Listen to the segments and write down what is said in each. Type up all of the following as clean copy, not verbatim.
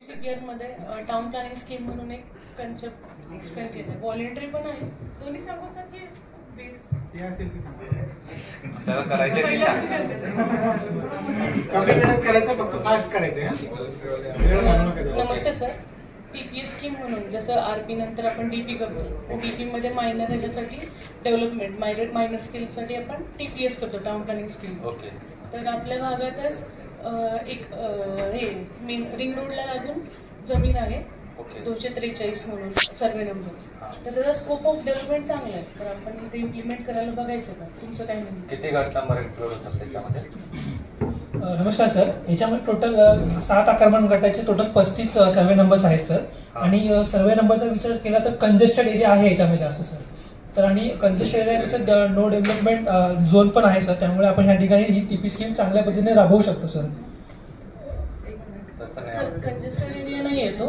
मध्ये town planning scheme म्हणून एक कन्सेप्ट एक्सप्लेन केला आहे. व्हॉलेंटरी पण आहे. दोन्ही सांगू सर की बेस नमस्ते सर. TPS स्कीम म्हणून जसं RP नंतर आपण DP करतो, DP मध्ये मायनर ह्याच्यासाठी डेव्हलपमेंट मायनर स्किलसाठी आपण TPS करतो, टाउन प्लॅनिंग स्कीम. तर आपल्या भागातच एक हे मेन रिंग रोडला लागून जमीन आहे 243 म्हणून सर्वे नंबर. तर त्याचा स्कोप ऑफ डेव्हलपमेंट चांगला आहे. तर आपण इथे इम्प्लिमेंट करायला बघायचं का? तुमचं काय म्हणणं? किती गट नंबर इन्क्लूड होतात त्याच्यामध्ये? नमस्कार सर. याच्यामध्ये टोटल 7 आकारमान गटाचे टोटल 35 सर्वे नंबर्स आहेत सर. आणि सर्वे नंबरचा विचार केला तर कंजेस्टेड एरिया आहे याच्यामध्ये जास्त सर. तर आणि कंजेस्टेड एरिया कसं नो डेव्हलपमेंट झोन पण आहे सर. त्यामुळे आपण ह्या ठिकाणी ही TP स्कीम चांगल्या पद्धतीने राबवू शकतो सर. सर कंजेस्टेड एरिया नाही येतो.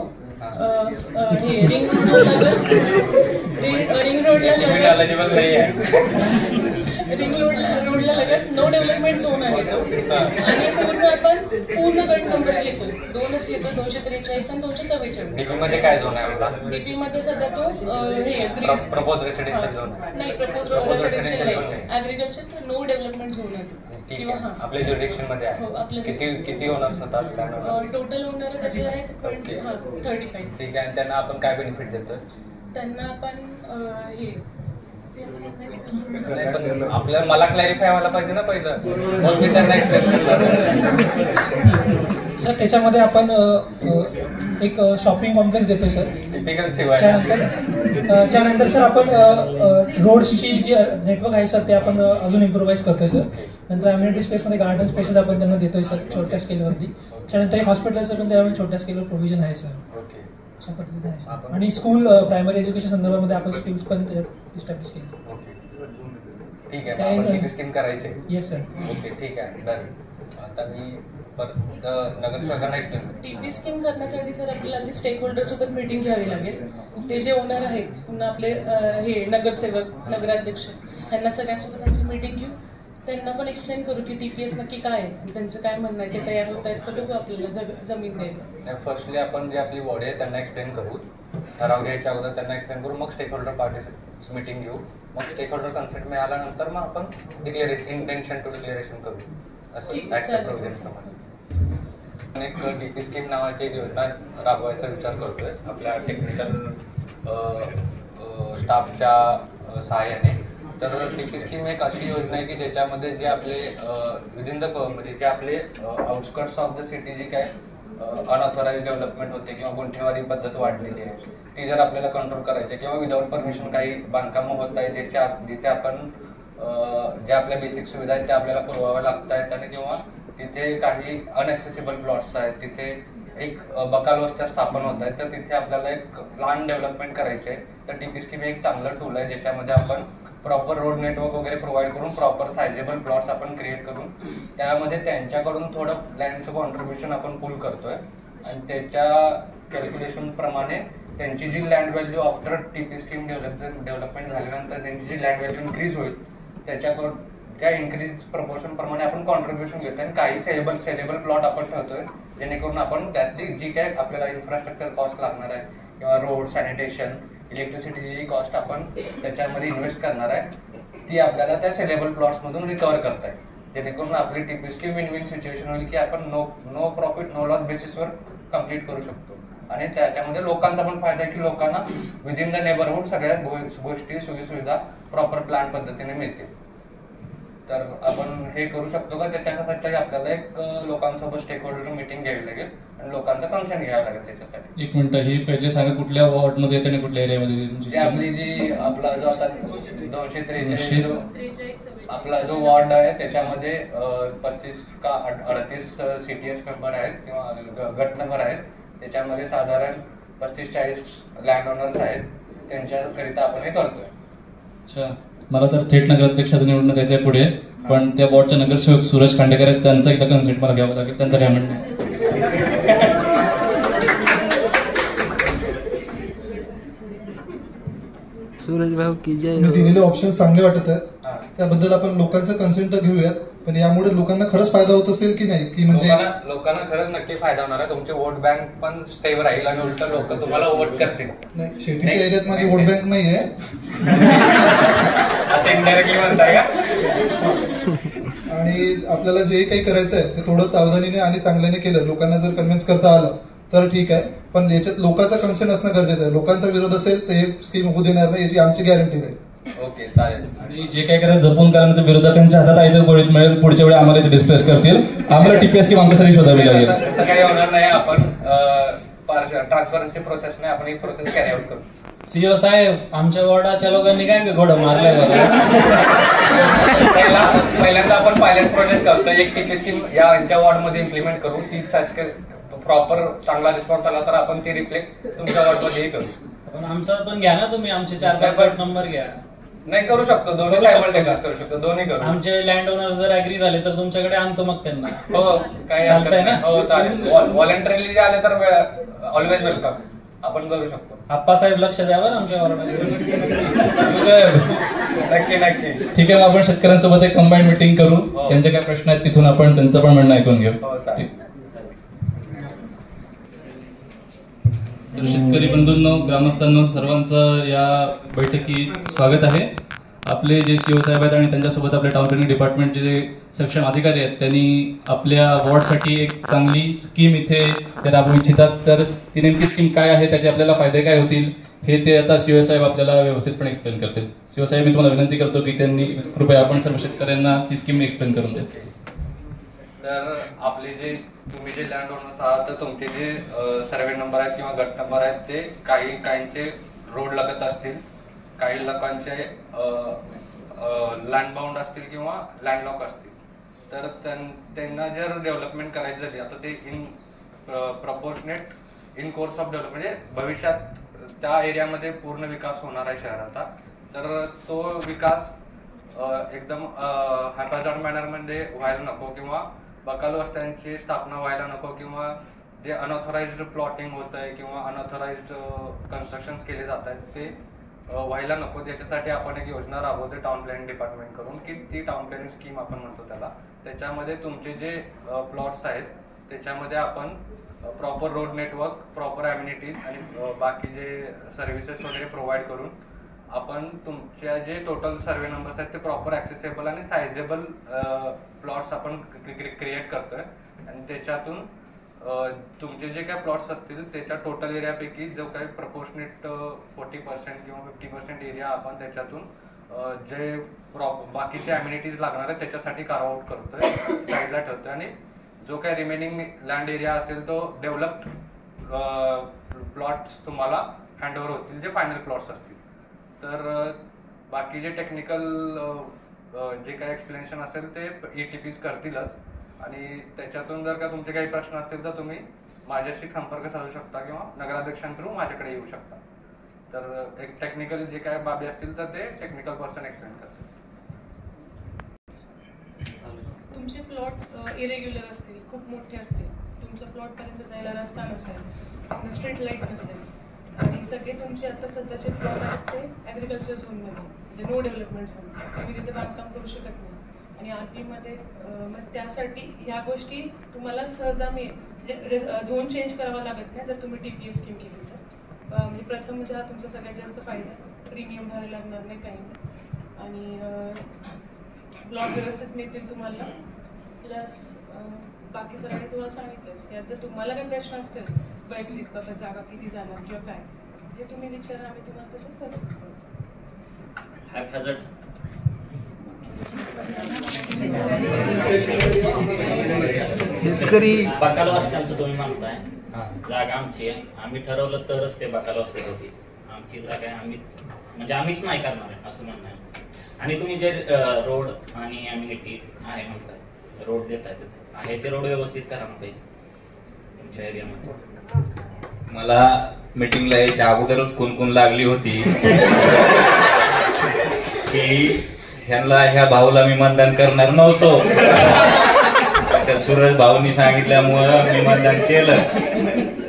हे रिंग रोडला लगत नो डेव्हलपमेंट झोन आहे तो. आणि पूर्ण गट नंबर घेतो, 2च घेतो, 243 आणि 244. DP मध्ये काय झोन आहे आपला? DP मध्ये सध्या तो हे प्रपोज रेसिडेन्शियल झोन नाही, प्रपोज रेसिडेन्शियल नाही, ॲग्रिकल्चर नो डेव्हलपमेंट झोन आहे तो. ठीक आहे. आपल्या ज्युरिडिक्शन मध्ये आहे. किती ओनर्स होतात? टोटल ओनर त्याचे आहेत 35. ठीक आहे. त्यांना आपण काय बेनिफिट देतो? त्यांना आपण हे आपल्याला मला क्लॅरिफाय व्हायला पाहिजे ना पहिलं, मग मी त्यांना एक्सप्लेन करणार. सर त्याच्यामध्ये आपण एक शॉपिंग कॉम्प्लेक्स देतोय सर. टिपिकल सेवा. त्यानंतर सर आपण रोड्सची जी नेटवर्क आहे सर ते आपण अजून इम्प्रोव्हाइज करतोय सर. नंतर अम्युनिटी स्पेसमध्ये गार्डन स्पेसेस आपण त्यांना देतोय सर छोट्या स्केलवरती. त्यानंतर एक हॉस्पिटलचं पण त्यावेळी छोट्या स्केलवर प्रोव्हिजन आहे सर. अशा पद्धतीचं आहे सर. आणि स्कूल प्रायमरी एज्युकेशन संदर्भामध्ये आपण स्किल्स पण इस्टॅब्लिश केली. ठीक आहे. आपण स्कीम करायची. Yes sir. ओके ठीक आहे. डन. आता मी नगरसेवकांना TP स्कीम करण्यासाठी सर आपल्याला आधी स्टेक होल्डर सोबत मीटिंग घ्यावी लागेल. ते जे ओनर आहेत, पुन्हा आपले हे नगरसेवक, नगराध्यक्ष, यांना सगळ्यांसोबत त्यांची मीटिंग घेऊ. त्यांना पण एक्सप्लेन करू की TPS नक्की काय आहे आणि त्यांचं काय म्हणणं आहे, ते तयार होत आहेत तर बघू आपल्याला जमीन द्यायला. फर्स्टली आपण जे आपली बॉडी आहे त्यांना एक्सप्लेन करू, ठराव घ्यायच्या अगोदर त्यांना एक्सप्लेन करू, मग स्टेक होल्डर पार्टीची मीटिंग घेऊ. मग स्टेक होल्डर कन्सेंट मिळाल्यानंतर मग आपण इंटेन्शन टू डिक्लेरेशन करू. असं ऍक्ट प्रोव्हिजनप्रमाणे एक TP स्कीम नावाची एक योजना राबवायचा विचार करतोय आपल्या टेक्निकल स्टाफच्या सहाय्याने. तर TP स्कीम एक अशी योजना आहे की ज्याच्यामध्ये जे आपले विदिन द म्हणजे जे आपले आउटस्कर्ट्स ऑफ द सिटी जी काय अनऑथोराइज डेव्हलपमेंट होते किंवा गुंठेवारी पद्धत वाढलेली आहे ती जर आपल्याला कंट्रोल करायची किंवा विदाउट परमिशन काही बांधकामं होत आहेत जिथे आपण ज्या आपल्या बेसिक सुविधा आहेत त्या आपल्याला पुरवाव्या लागत आहेत आणि किंवा तिथे काही अनएक्सेसिबल प्लॉट्स आहेत, तिथे एक बकाल वस्त्या स्थापन होत आहेत, तर तिथे आपल्याला एक प्लॅन डेव्हलपमेंट करायचे आहे. तर TP स्कीम एक चांगलं टूल आहे ज्याच्यामध्ये आपण प्रॉपर रोड नेटवर्क वगैरे प्रोव्हाइड करून प्रॉपर सायझेबल प्लॉट्स आपण क्रिएट करून त्यामध्ये त्यांच्याकडून थोडं लँडचं कॉन्ट्रीब्युशन आपण पुल करतोय आणि त्याच्या कॅल्क्युलेशन प्रमाणे त्यांची जी land value after TP scheme development झाल्यानंतर त्यांची जी लँड व्हॅल्यू इन्क्रीज होईल त्याच्याकडून त्या इन्क्रीज प्रपोर्शन प्रमाणे आपण कॉन्ट्रीब्युशन घेतोय आणि काही सेलेबल प्लॉट आपण ठेवतोय जेणेकरून आपण त्यातली जी काय आपल्याला इन्फ्रास्ट्रक्चर कॉस्ट लागणार आहे किंवा रोड, सॅनिटेशन, इलेक्ट्रिसिटीची जी कॉस्ट आपण त्याच्यामध्ये इन्व्हेस्ट करणार आहे ती आपल्याला त्या सेलेबल प्लॉट्समधून रिकव्हर करताय. जेणेकरून आपली TP scheme win win situation होईल की आपण नो प्रॉफिट नो लॉस बेसिसवर कम्प्लीट करू शकतो. आणि त्याच्यामध्ये लोकांचा पण फायदा आहे की लोकांना विदिन द नेबरहुड सगळ्या गोष्टी सुविधा प्रॉपर प्लॅन पद्धतीने मिळतील. तर आपण हे करू शकतो का? त्याच्यासाठी आपल्याला एक लोकांसोबत स्टेक होल्डर मीटिंग घ्यावी लागेल आणि लोकांचा कन्सेंट घ्यावा लागेल त्याच्यासाठी. एक मिनिट, ही पहिले सांगा कुठल्या वॉर्डमध्ये येते आणि कुठल्या एरियामध्ये येते? आपली जी आपला जो आता 243 आपला जो वॉर्ड आहे त्याच्यामध्ये 35 का 38 CTS नंबर आहेत किंवा गट नंबर आहेत. त्याच्यामध्ये साधारण 35-40 लँड ओनर्स आहेत. त्यांच्याकरिता आपण हे करतोय. अच्छा, मला तर थेट नगराध्यक्षाचं निवडणं त्याच्या पुढे, पण त्या वॉर्डच्या नगरसेवक सुरेश खांडेकर आहेत, त्यांचा एकदा कन्सेंट मला घ्यावं लागेल. त्यांचं काय म्हणणं? सूरज भाऊ की जय. दिलेले ऑप्शन चांगले वाटत आहेत, त्याबद्दल आपण लोकांचं कन्सेंट घेऊयात. पण यामुळे लोकांना खरंच फायदा होत असेल की नाही, की म्हणजे लोकांना खरंच नक्की फायदा होणार आहे. तुमची वोट बँक पण स्टेबल राहील आणि उलट लोक तुम्हाला वोट करतील. नाही, शेतीच्या एरियात माझी वोट बँक नाहीये. आता इनडायरेक्टली म्हणताय का? आणि आपल्याला जे काही करायचं आहे ते थोडं सावधानीने आणि चांगल्याने केलं, लोकांना जर कन्व्हिन्स करता आलं तर ठीक आहे, पण याच्यात लोकांचा कन्सेंट असणं गरजेचं आहे. लोकांचा विरोध असेल तर हे स्कीम होऊ देणार नाही, याची आमची गॅरंटी राहील. ओके, चालेल. आणि जे काय करायचं जपून करा, तर विरोधकांच्या हातात आहे तर गोळीत मिळेल. पुढच्या वेळी आम्हाला ते डिस्प्लेस करतील. आम्हाला TPS स्कीम आमच्यासाठी शोधावी लागेल. तसं काही होणार नाही. आपण ट्रान्सपरन्सी प्रोसेसने आपण ही प्रोसेस कॅरी आउट करू. सीओ साहेब, आमच्या वॉर्डाच्या लोकांनी काय घोडं मारलंय बघा. पहिल्यांदा आपण पायलट प्रोजेक्ट करतो. एक TPS स्कीम यांच्या वॉर्ड मध्ये इम्प्लिमेंट करू. ती प्रॉपर चांगला रिस्पॉन्स आला तर आपण ती रिफ्लेक्ट तुमच्या वॉर्ड मध्येही करू. पण आमचा पण घ्या ना तुम्ही, आमचे 4-5 नंबर घ्या. नाही, करू शकतो. दोन्ही सायमल्टेनियस करू शकतो. दोन्ही करू. आमचे लँड ओनर जर ऍग्री झाले तर तुमच्याकडे आणतो मग त्यांना. हो, काही चालतंय ना? हो, चालेल. व्हॉलंटरीली जे आले तर ऑलवेज वेलकम. आपण करू शकतो. आप्पासाहेब लक्ष द्या बरं आमच्या वॉर्डामध्ये. नक्की नक्की. ठीक आहे, मग आपण शेतकऱ्यांसोबत एक कंबाईंड मीटिंग करू. त्यांचे काय प्रश्न आहेत तिथून आपण त्यांचं पण म्हणणं ऐकून घेऊ. तर शेतकरी बंधूंनो, ग्रामस्थांनो, सर्वांचं या बैठकीत स्वागत आहे. आपले जे सीओ साहेब आहेत आणि त्यांच्यासोबत आपल्या टाउन प्लॅनिंग डिपार्टमेंटचे जे सक्षम अधिकारी आहेत, त्यांनी आपल्या वॉर्डसाठी एक चांगली स्कीम इथे ते राबवू इच्छितात. तर ती नेमकी स्कीम काय आहे, त्याचे आपल्याला फायदे काय होतील, हे ते आता सीओ साहेब आपल्याला व्यवस्थितपणे एक्सप्लेन करतील. सीओ साहेब, मी तुम्हाला विनंती करतो की त्यांनी कृपया आपण सर्व शेतकऱ्यांना ही स्कीम एक्सप्लेन करून द्या. तर आपले जे तुम्ही जे लँड ओनर्स आहात, तर तुमचे जे सर्वे नंबर आहेत किंवा गट नंबर आहेत, ते काहींचे रोड लगत असतील, काही लोकांचे लँड बाउंड असतील किंवा लँडलॉक असतील. तर त्यांना जर डेव्हलपमेंट करायची झाली, आता ते in proportionate in course of development, म्हणजे भविष्यात त्या एरियामध्ये पूर्ण विकास होणार आहे शहराचा. तर तो विकास एकदम हॅपॅझार्ड मॅनरमध्ये व्हायला नको, किंवा बकाल वस्त्यांची स्थापना व्हायला नको, किंवा जे अनऑथोराइज्ड प्लॉटिंग होत आहे किंवा अनऑथोराइज्ड कन्स्ट्रक्शन्स केले जात आहेत ते व्हायला नको. त्याच्यासाठी आपण एक योजना राबवते टाउन प्लॅनिंग डिपार्टमेंट करून, की ती टाउन प्लॅनिंग स्कीम आपण म्हणतो त्याला. त्याच्यामध्ये तुमचे जे प्लॉट्स आहेत त्याच्यामध्ये आपण proper road network, proper amenities आणि बाकी जे सर्व्हिसेस वगैरे प्रोव्हाइड करून आपण तुमच्या जे टोटल सर्वे नंबर्स आहेत ते प्रॉपर ॲक्सेसेबल आणि सायझेबल प्लॉट्स आपण क्रिएट करतोय. आणि त्याच्यातून तुमचे जे काय प्लॉट्स असतील त्याच्या टोटल एरियापैकी जो काही प्रपोर्शनेट 40% किंवा 50% एरिया आपण त्याच्यातून जे बाकीचे ॲम्युनिटीज लागणार आहेत त्याच्यासाठी कार्व आउट करतोय, साईडला ठेवतोय. आणि जो काही रिमेनिंग लँड एरिया असेल तो डेव्हलप्ड प्लॉट्स तुम्हाला हँडओव्हर होतील, जे फायनल प्लॉट्स असतील. तर बाकी जे टेक्निकल जे काही एक्सप्लेनेशन असेल ते ETPs करतीलच. आणि त्याच्यातून जर का तुमचे काही प्रश्न असतील तर तुम्ही माझ्याशी संपर्क साधू शकता किंवा नगराध्यक्षां थ्रू माझ्याकडे येऊ शकता. तर एक टेक्निकल जे काय बाबी असतील तर ते टेक्निकल पर्सन एक्सप्लेन करतील. तुमचे प्लॉट इरेग्युलर असतील, खूप मोठे असतील, तुमचा प्लॉटपर्यंत जायला रस्ता नसेल, स्ट्रीट लाईट नसेल, आणि सगळे तुमचे आता सध्याचे प्लॉट आहेत ते ॲग्रिकल्चर झोनमध्ये, म्हणजे नो डेव्हलपमेंट झोन, तुम्ही तिथे बांधकाम करू शकत नाही. आणि आजमीमध्ये मग त्यासाठी ह्या गोष्टी तुम्हाला सहजामी झोन चेंज करावा लागत नाही जर तुम्ही TPS स्कीम केली तर. म्हणजे प्रथम म्हणजे हा तुमचा सगळ्यात जास्त फायदा, प्रीमियम भरायला लागणार नाही काही नाही, आणि प्लॉट व्यवस्थित मिळतील तुम्हाला. प्लस बाकी सगळ्यांनी तुम्हाला सांगितलंच, यात जर तुम्हाला काही प्रश्न असतील वैयक्तिक बाबा जागा किती जाणार किंवा काय, ते तुम्ही विचारा, आम्ही तुम्हाला तसं करू शकतो. शेतकरी बकाल वाचण्याचं तुम्ही म्हणताय, जागा आमची आहे, आम्ही ठरवलं तरच ते बकाल वाचते होती. आमची जागा आम्हीच, म्हणजे आम्हीच नाही करणार आहे असं म्हणणं आहे. आणि तुम्ही जे रोड आणि ॲम्युनिटी आहे म्हणताय, रोड देताय तिथे आहे ते रोड व्यवस्थित करा ना पाहिजे तुमच्या एरियामध्ये. मला मीटिंगला यायच्या अगोदरच कुणकुण लागली होती की ह्यांना ह्या भाऊला मी मतदान करणार नव्हतो. त्या सुरज भाऊनी सांगितल्यामुळं मी मतदान केलं.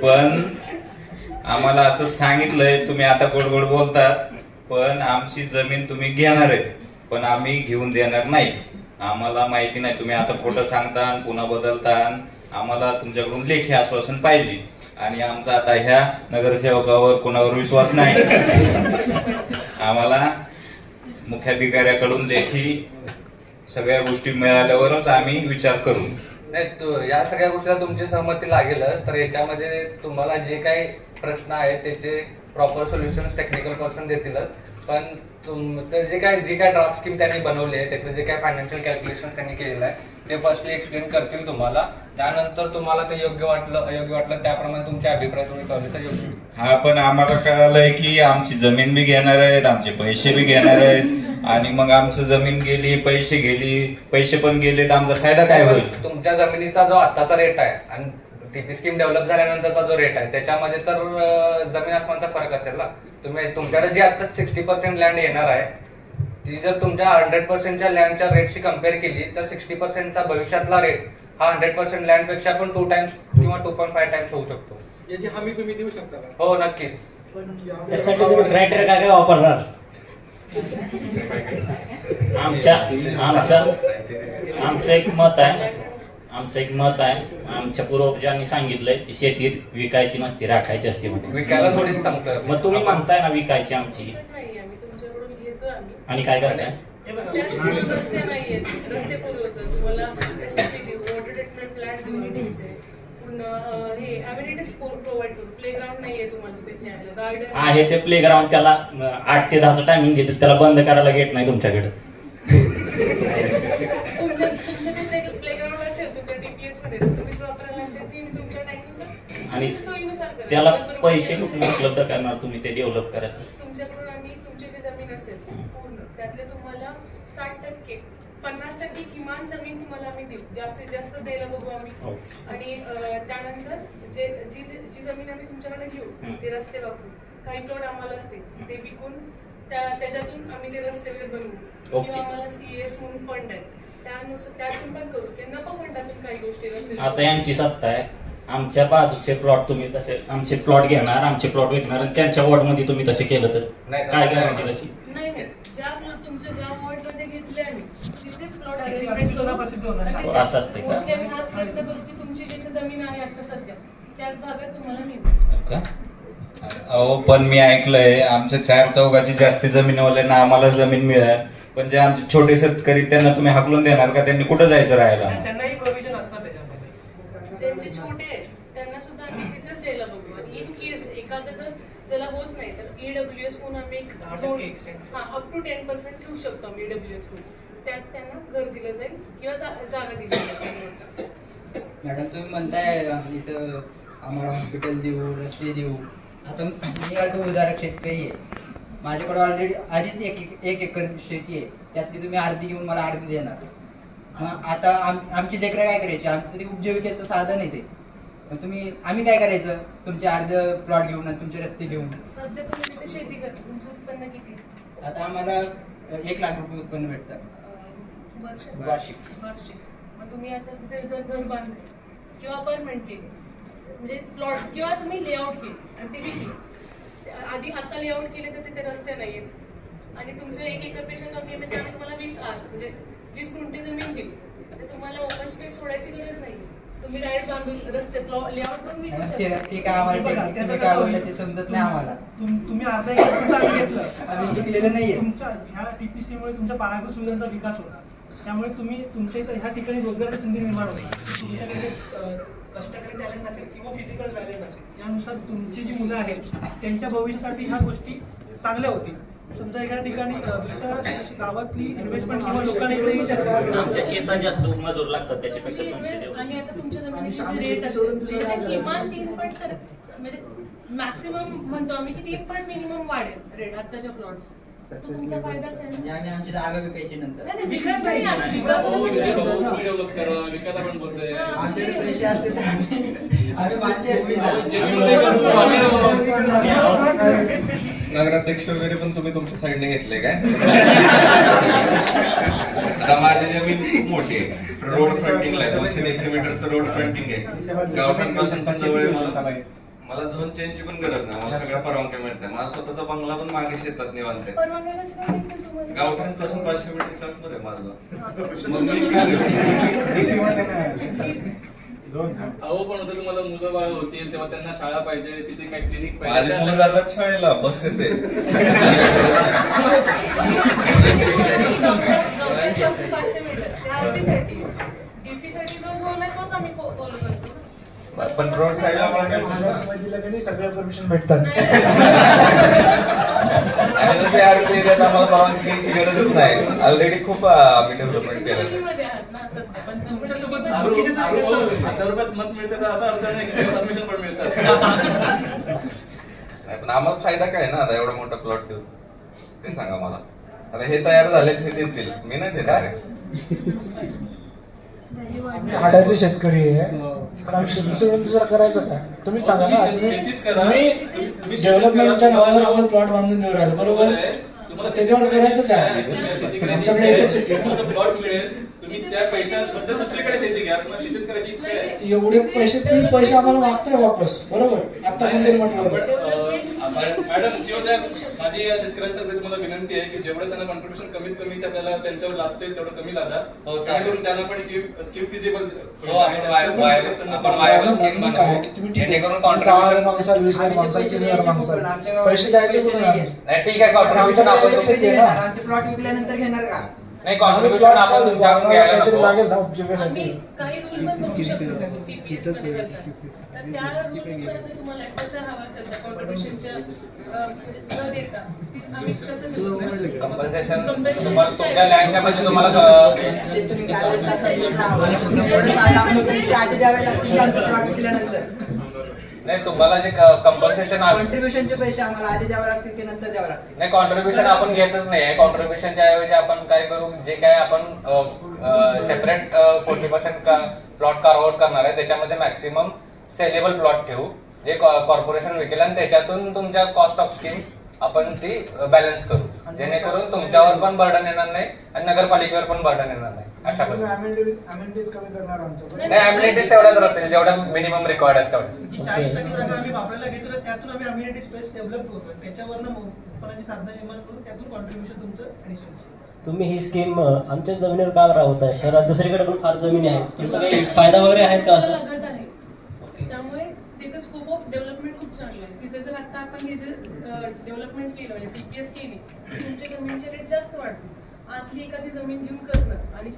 पण आम्हाला असं सांगितलंय, तुम्ही आता गोड गोड बोलतात पण आमची जमीन तुम्ही घेणार आहेत, पण आम्ही घेऊन देणार नाही. आम्हाला माहिती नाही, तुम्ही आता खोटं सांगता आणि पुन्हा बदलता. आम्हाला तुमच्याकडून लेखी आश्वासन पाहिजे. आणि आमचा आता ह्या नगरसेवकावर कोणावर विश्वास नाही. आम्हाला मुख्याधिकाऱ्याकडून लेखी सगळ्या गोष्टी मिळाल्यावरच आम्ही विचार करू. नाही, या सगळ्या गोष्टीला तुमची सहमती लागेलच. तर याच्यामध्ये तुम्हाला जे काही प्रश्न आहेत त्याचे प्रॉपर सोल्युशन टेक्निकल पर्सन देतीलच. पण जी काय ड्राफ्ट स्कीम त्यांनी बनवली आहे, त्याचं जे काय फायनान्शियल कॅल्क्युलेशन त्यांनी केलेलं आहे ते फर्स्टली एक्सप्लेन करतील तुम्हाला. त्यानंतर तुम्हाला ते योग्य वाटलं अयोग्य वाटलं त्याप्रमाणे तुमचे अभिप्राय तुम्ही कळले तर योग्य. हा, पण आम्हाला कळालंय की आमची जमीन बी घेणार आहेत, आमचे पैसे बी घेणार आहेत. आणि मग आमचं जमीन गेली, पैसे पण गेले तर आमचा फायदा काय होईल? तुमच्या जमिनीचा जो आत्ताचा रेट आहे आणि टीपी स्कीम डेव्हलप झाल्यानंतरचा जो रेट आहे त्याच्यामध्ये तर जमीन आसमानचा फरक असेल ना. तुम्ही तुमच्याकडे जी आता 60% लँड येणार आहे ती जर तुमच्या 100%च्या लँडच्या रेटशी कम्पेअर केली तर 60%चा भविष्यातला रेट हा 100% लँड पेक्षा पण 2 टाइम्स किंवा 2.5 टाइम्स होऊ शकतो. याची हमी तुम्ही देऊ शकता का? हो, नक्कीच. त्यासाठी तुम्ही क्रायटेरिया काय काय वापरणार? आमचं एक मत आहे, आमच्या पूर्वजांनी सांगितलंय ती शेती विकायची नसती, राखायची असते. विकायला थोडीच सांगतोय. मग तुम्ही म्हणताय ना विकायची आमची, आणि काय करताय? रस्ते नाहीये, रस्ते पुरवतो तुम्हाला, वॉटर ट्रीटमेंट प्लांट हे अम्युनिटीज प्रोव्हाइड करू. प्लेग्राऊंड नाहीये तुम्हाला तिथे, गार्डन आहे ते प्लेग्राऊंड, त्याला 8 ते 10चं टायमिंग घेतील, त्याला बंद करायला गेट नाही तुमच्याकडे. तुमच्या ते प्लेग्राऊंड असेल तुमच्या डीपीएच मध्ये तुम्हीच वापरायला लागते तुमच्या टाईमनुसार आणि सोयीनुसार त्याला पैसे कुठून उपलब्ध करणार तुम्ही ते डेव्हलप करायला? तुमच्याकडून आम्ही तुमची जी जमीन असेल पूर्ण त्यातले तुम्हाला 60%, 50% किमान जमीन तुम्हाला आम्ही देऊ. जास्तीत जास्त द्यायला बघू आम्ही. आणि त्यानंतर जी जमीन आम्ही तुमच्याकडे घेऊ ते रस्ते वापरू. काही प्लॉट आम्हाला असते ते विकून त्याच्यातून आम्ही ते रस्ते बनवू. किंवा आम्हाला सीएस म्हणून फंड आहे त्यातून पण करू. नको फंडातून काही गोष्टी रस्ते. आता यांची सत्ता आहे, आमच्या बाजूचे प्लॉट तुम्ही तसे आमचे प्लॉट घेणार, आमचे प्लॉट विकणार आणि त्यांच्या वॉर्डमध्ये तुम्ही तसे केलं तर काय गॅरंटी तशी? नाही, ज्या वॉर्ड मध्ये घेतले आम्ही तिथेच प्लॉट असं असते का? आम्ही हाच प्रयत्न करू की तुमची जिथे जमीन आहे आता सध्या त्याच भागात तुम्हाला मिळेल. अहो, पण मी ऐकलंय आमच्या 4 चौघाची जास्ती जमीनवाल्यांना आम्हाला जमीन मिळेल, पण जे आमचे छोटे शेतकरी त्यांना तुम्ही हाकलून देणार का? त्यांनी कुठं जायचं राहायला? त्यांनाही प्रोव्हिजन असणार त्याच्यामध्ये. ज्यांचे छोटे आहेत त्यांना सुद्धा आम्ही तिथेच द्यायला बघू. आणि इन केस एखादं जर ज्याला होत नाही तर ईडब्ल्यूएस म्हणून आम्ही एक अप टू 10% ठेवू शकतो आम्ही ईडब्ल्यूएस म्हणून. त्यात त्यांना घर दिलं जाईल किंवा जागा दिली जाईल. मॅडम, तुम्ही म्हणताय इथं आम्हाला हॉस्पिटल देऊ, रस्ते देऊ. आता मी आता उदाहरण शेतकरी आहे, माझ्याकडे ऑलरेडी आधीच एक एकर शेती आहे, त्यातली तुम्ही अर्धी घेऊन मला अर्धी देणार. मग आता आमची लेकरं काय करायची? आमचं ते उपजीविकेचं साधन आहे ते. मग आम्ही काय करायचं? तुमचे अर्ध प्लॉट घेऊन तुमचे रस्ते घेऊन. सध्या तुम्ही तिथे शेती करता, तुमचं उत्पन्न किती? आता आम्हाला 1 लाख रुपये उत्पन्न भेटतं वार्षिक. मग तुम्ही आता तिथे जर घर बांधले किंवा अपार्टमेंट केली म्हणजे प्लॉट किंवा तुम्ही लेआउट केली आणि ते विकली. आधी आता लेआउट केले तर तिथे रस्ते नाहीये आणि तुमचं 1 एकरपेक्षा कमी आहे म्हणजे आम्ही तुम्हाला 20 गुंठे जमीन देऊ. तर तुम्हाला ओपन स्पेस सोडायची गरज नाही. तुम्ही डायरेक्ट बांधून रस्ते लेआउट पण विकू शकता. ते काय आम्हाला काय बोलतात ते समजत नाही आम्हाला. तुम्ही अर्धा एकर घेतलं, आम्ही शिकलेलं नाहीये. तुमच्या ह्या टीपीसी मुळे तुमच्या पायाभूत सुविधांचा विकास होणार. त्यामुळे तुम्ही तुमच्या इथं ह्या ठिकाणी रोजगाराची संधी निर्माण होणार. तुमच्याकडे कष्टकरी टॅलेंट असेल किंवा फिजिकल टॅलेंट असेल त्यानुसार तुमची जी मुलं आहेत त्यांच्या भविष्यासाठी ह्या गोष्टी चांगल्या होतील. समजा एका ठिकाणी दुसऱ्या गावातली इन्व्हेस्टमेंट किंवा लोकांना आमच्या शेतात जास्त मजूर लागतात त्याच्यापेक्षा तुमचे. आणि आता तुमच्या जमिनीची जी रेट असेल त्याचे किमान 3 पट तर म्हणजे मॅक्सिमम म्हणतो आम्ही की 3 पट मिनिमम वाढेल रेट आताच्या प्लॉट्स. तो तुमचा फायदाच आहे ना. आम्ही आमची जागा विकायची नंतर. आमच्याकडे पैसे असते तर आम्ही वाचते असते. नगराध्यक्ष वगैरे पण तुम्ही तुमच्या साईडने घेतले काय? आता माझी जमीन खूप मोठी आहे, रोड फ्रंटिंगला आहे. 280 मीटरचं रोड फ्रंटिंग आहे. गावठाण पासून पण जवळ आहे. मला झोन चेंजची पण गरज नाही, मला सगळ्या परवानग्या मिळतात. मला स्वतःचा बंगला पण मागे शेतात निवांत आहे. गावठाण पासून 500 मीटर आतमध्ये माझं. मग मी काय देऊ? अहो पण होतं तुम्हाला मुलं बाळ होतील तेव्हा त्यांना शाळा पाहिजे, तिथे काय क्लिनिक माझी पाहिजे. मुलं जातात शाळेला, बस येते. पण रोड साईडला मला सगळ्या परमिशन भेटतात. आणि जसे आरपी एरियात आम्हाला परवानगी घ्यायची गरजच नाही. ऑलरेडी खूप आम्ही डेव्हलपमेंट केलं. 1000 रुपयात मत मिळतं असं अर्थ नाही की परमिशन पण मिळतात. नाही पण आम्हाला फायदा काय ना आता एवढा मोठा प्लॉट देऊ, ते सांगा मला. आता हे तयार झालेत, हे देतील, मी नाही देणार आहे. हाडाचे शेतकरी आहे तर आम्ही शेती सोडून दुसरं करायचं काय? तुम्हीच सांगा ना. तुम्ही डेव्हलपमेंटच्या नावावर आपण प्लॉट बांधून देऊ राहिलो, बरोबर? त्याच्यावर करायचं काय? आमच्याकडे एकच शेती आहे ना. प्लॉट मिळेल, तुम्ही त्या पैशाबद्दल दुसरीकडे शेती घ्या, तुम्हाला शेतीच करायची इच्छा आहे. एवढे पैसे तुम्ही पैसे आम्हाला मागताय वापस, बरोबर? आता पण तरी म्हटलं होतं. मॅडम सीओ साहेब, माझी या शेतकऱ्यांतर्फे तुम्हाला विनंती आहे की जेवढं त्यांना कॉन्ट्रीब्युशन कमीत कमी आपल्याला त्यांच्यावर लागते तेवढं कमी लादा, जेणेकरून त्यांना पण स्कीम फिजिबल. पैसे द्यायचे कुठे? ठीक आहे, कॉन्ट्रीब्युशन आपण प्लॉट विकल्यानंतर घेणार का? नाही, कॉन्ट्रीब्युशन आपण तुमच्याकडून घ्यायला नको. लागेल ना उपजीविकेसाठी. काही रूल पण बघू शकतो TPS मध्ये करतात. तर त्या रूलनुसार जर तुम्हाला कसं हवं असेल त्या कॉन्ट्रीब्युशनच्या न देता आम्ही कसं कंपल्सेशन तुमच्या लँडच्या मध्ये तुम्हाला आधी द्यावे लागतील प्लॉट विकल्यानंतर. नाही, तुम्हाला जे कंपल्सेशन कॉन्ट्रीब्युशनचे पैसे आम्हाला आधी द्यावे लागतील की नंतर द्यावे लागतील? नाही, कॉन्ट्रीब्युशन आपण घेतच नाही. कॉन्ट्रीब्युशनच्या ऐवजी आपण काय करू, जे काय आपण सेपरेट 40% प्लॉट कार्व आउट करणार आहे त्याच्यामध्ये मॅक्सिमम सेलेबल प्लॉट ठेवू, जे कॉर्पोरेशन विकेल, आणि त्याच्यातून तुमच्या कॉस्ट ऑफ स्कीम आपण ती बॅलन्स करू, जेणेकरून तुमच्यावर पण बर्डन येणार नाही आणि नगरपालिकेवर पण बर्डन येणार नाही. अशा पद्धतीने अमेनिटीज कमी करणार आमचं. नाही, अमेनिटीज तेवढ्याच राहतील जेवढ्या मिनिमम रिक्वायर्ड आहेत तेवढ्या. 40 टक्के आम्ही वापरायला घेतलं, त्यातून आम्ही अम्युनिटी स्पेस डेव्हलप करतो, त्याच्यावरनं उत्पन्नाची साधनं निर्माण करून त्यातून कॉन्ट्रीब्युशन तुमचं ऍडिशन. तुम्ही ही स्कीम आमच्या जमिनीवर का राबवताय? शहरात दुसरीकडे पण फार जमिनी आहेत, तुमचा काही फायदा वगैरे आहे का असं? त्यामुळे तिथे स्कोप ऑफ डेव्हलपमेंट खूप चांगलं आहे. तिथे जर आता आपण हे जे डेव्हलपमेंट केलं म्हणजे TPS केली, तुमच्या जमिनीचे रेट जास्त वाढतील. आतली एखादी जमीन घेऊन करणं आणि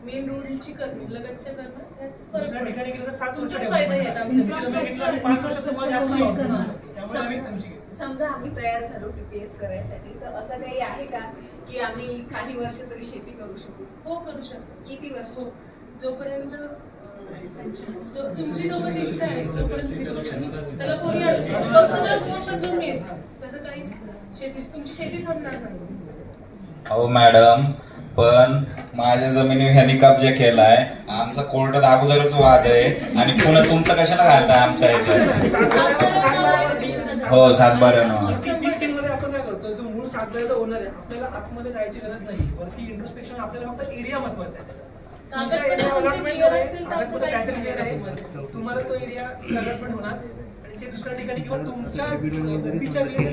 मेन रोडची करणं, लगतच्या करणं, दुसऱ्या ठिकाणी गेलं तर 7 वर्ष फायदा आहेत आमच्या. 5 वर्षाचं जास्त समजा आम्ही तयार झालो TPS करायसाठी, तर असं काही आहे का की आम्ही काही वर्ष तरी शेती करू शकू? हो, करू शकतो. किती वर्ष? जोपर्यंत तुमची जोपर्यंत इच्छा आहे जोपर्यंत तुम्ही करू शकता. त्याला कोणी फक्त 10 वर्षातून मिळेल तसं काहीच तुमची शेती थांबणार नाही. अहो मॅडम, पण माझ्या जमिनीवर ह्यांनी कब्जा केलाय, आमचा कोर्टात अगोदरच वाद आहे, आणि पुन्हा तुमचं कशाला घालताय आमच्या ह्याच्यात? हो, 7/12 TPS मध्ये आपण काय करतो, जो मूळ सातबाऱ्याचा ओनर आहे आपल्याला आतमध्ये जायची गरज नाही. वरती इंट्रोस्पेक्शन आपल्याला फक्त एरिया महत्वाचा आहे. तुम्हाला तो एरिया डेव्हलपमेंट होणार आणि ते दुसऱ्या ठिकाणी किंवा तुमच्या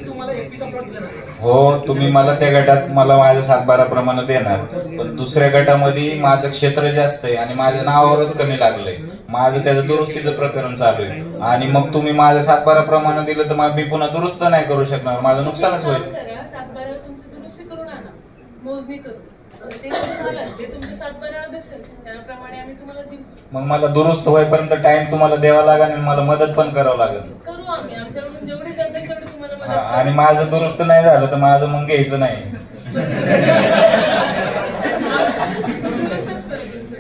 तुम्हाला एपीचा प्लॉट दिला जाईल. हो, तुम्ही मला त्या गटात मला माझ्या 7/12 प्रमाणे देणार, पण दुसऱ्या गटामध्ये माझं क्षेत्र जास्त आहे आणि माझ्या नावावरच कमी लागलंय. माझं त्याचं दुरुस्तीचं प्रकरण चालू आहे, आणि मग तुम्ही माझ्या 7/12 प्रमाणे दिलं तर मग मी पुन्हा दुरुस्त नाही करू शकणार, माझं नुकसानच होईल. 7/12 तुमची दुरुस्ती करून आणा, मोजणी करू. ते झालं जे तुमच्या 7/12 असेल त्याप्रमाणे आम्ही तुम्हाला देऊ. मग मला दुरुस्त होईपर्यंत टाइम तुम्हाला द्यावा लागेल आणि मला मदत पण करावं लागेल. करू आम्ही, आमच्याकडून जेवढी जमेल तेवढी तुम्हाला मदत. आणि माझं दुरुस्त नाही झालं तर माझं मग घ्यायचं नाही. दुरुस्तच करू तुमचं.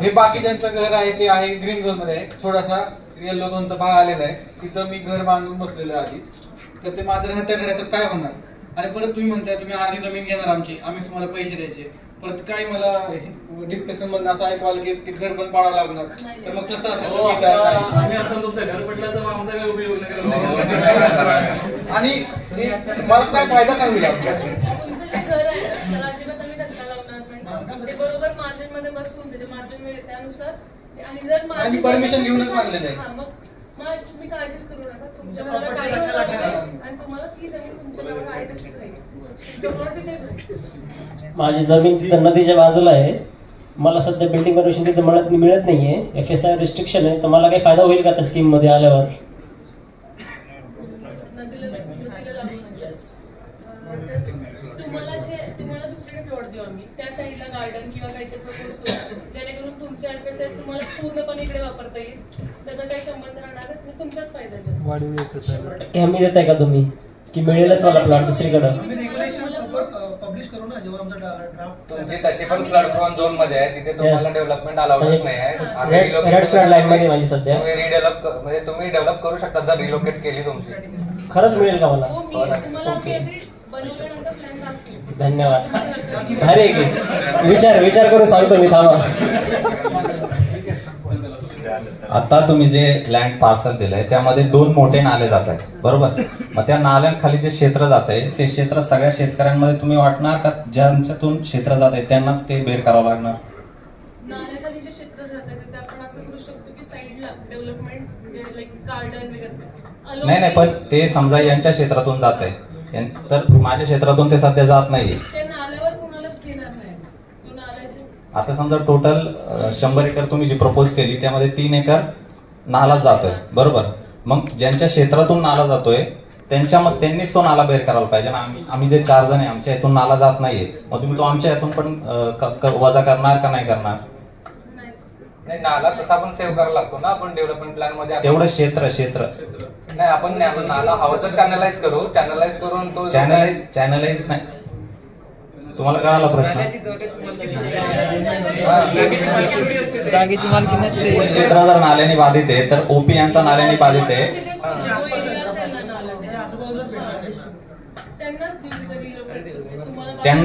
हे बाकीच्यांचं घर आहे ते आहे ग्रीन झोन मध्ये आहे, थोडासा येलो झोनचा भाग आलेला आहे, तिथं मी घर बांधून बसलेलो आहे आधीच. तर ते माझं राहत्या घराचं काय होणार? आणि परत तुम्ही म्हणताय तुम्ही आधी जमीन घेणार आमची, आम्ही तुम्हाला पैसे द्यायचे. परत काही मला डिस्कशन मध्ये असं ऐकवाल की ते घर पण पाडावं लागणार, तर मग कसं असेल तर मी तयार आहे. आणि मला काय फायदा काय होईल आपल्याला? तुमचं जे घर आहे त्याला अजिबात आम्ही धक्का लावणार नाही. ते बरोबर मार्जिन मध्ये बसून त्याचे मार्जिन मिळेल त्यानुसार. आणि जर आणि परमिशन घेऊनच बांधलेलं आहे. मग तुम्ही काळजीच करू नका. तुमच्या मला काही होणार नाही आणि तुम्हाला ती जमीन तुमच्या नावावर आहे तशीच राहील. तुमचं प्लॉट तिथेच राहील. माझी जमीन तिथं नदीच्या बाजूला आहे. मला सध्या बिल्डिंग परमिशन तिथे मिळत नाहीये. FSI रिस्ट्रिक्शन आहे. तर मला काही फायदा होईल का त्या स्कीम मध्ये आल्यावर? तुम्हाला दुसरीकडे प्लॉट देऊ आम्ही. त्या साईडला गार्डन किंवा काहीतरी प्रपोज करू जेणेकरून तुमच्या FSI तुम्हाला पूर्णपणे इकडे वापरता येईल. त्याचा काही संबंध राहणार नाही. तुमचाच फायदा हमी देताय का तुम्ही की मिळेलच मला प्लॉट दुसरीकडे? पब्लिश करू ना जेव्हा आमचा ड्राफ्ट. तुमची तशी पण फ्लड प्रोन झोन मध्ये आहे, तिथे तुम्हाला डेव्हलपमेंट अलाउडच नाही आहे. रेड फ्लड लाईन मध्ये माझी सध्या. तुम्ही रिडेव्हलप म्हणजे तुम्ही डेव्हलप करू शकता जर रिलोकेट केली तुमची. खरंच मिळेल का मला? तुम्हाला धन्यवाद. भारी आहे की विचार करून सांगतो मी. थांबा. आता तुम्ही जे लँड पार्सल दिलंय त्यामध्ये 2 मोठे नाले जात आहेत, बरोबर? मग त्या नाल्यांखाली जे क्षेत्र जात आहे ते क्षेत्र सगळ्या शेतकऱ्यांमध्ये तुम्ही वाटणार का ज्यांच्यातून क्षेत्र जात आहे त्यांनाच ते बेर करावं लागणार? नाल्याखाली जे क्षेत्र जात आहे ते आपण असं करू शकतो की साईडला डेव्हलपमेंट म्हणजे लाईक गार्डन वगैरे. नाही पण ते समजा यांच्या क्षेत्रातून जात आहे तर माझ्या क्षेत्रातून ते सध्या जात नाहीये. ते नाल्यावर कोणालाच देणार नाही. तो नाल्याचे आता समजा टोटल 100 एकर तुम्ही जी प्रपोज केली त्यामध्ये 3 एकर नाला जातोय, बरोबर? मग ज्यांच्या क्षेत्रातून नाला जातोय त्यांनीच तो नाला बेर करायला पाहिजे ना. आम्ही जे 4 जण आहे आमच्या इथून नाला जात नाहीये, मग तुम्ही तो आमच्या इथून पण वजा करणार का नाही करणार? नाही, नाला तसा आपण सेव्ह करायला लागतो ना आपण डेव्हलपमेंट प्लॅन मध्ये. तेवढं क्षेत्र नाही, आपण नाला हवं तर चॅनलाइज करून तो चॅनलाइज नाही. तुम्हाला कळाला प्रश्न? जागेची मालकी नसते. क्षेत्र जर नाल्याने बाधित आहे तर OP यांचा नाल्याने बाधित आहे. त्यांनाच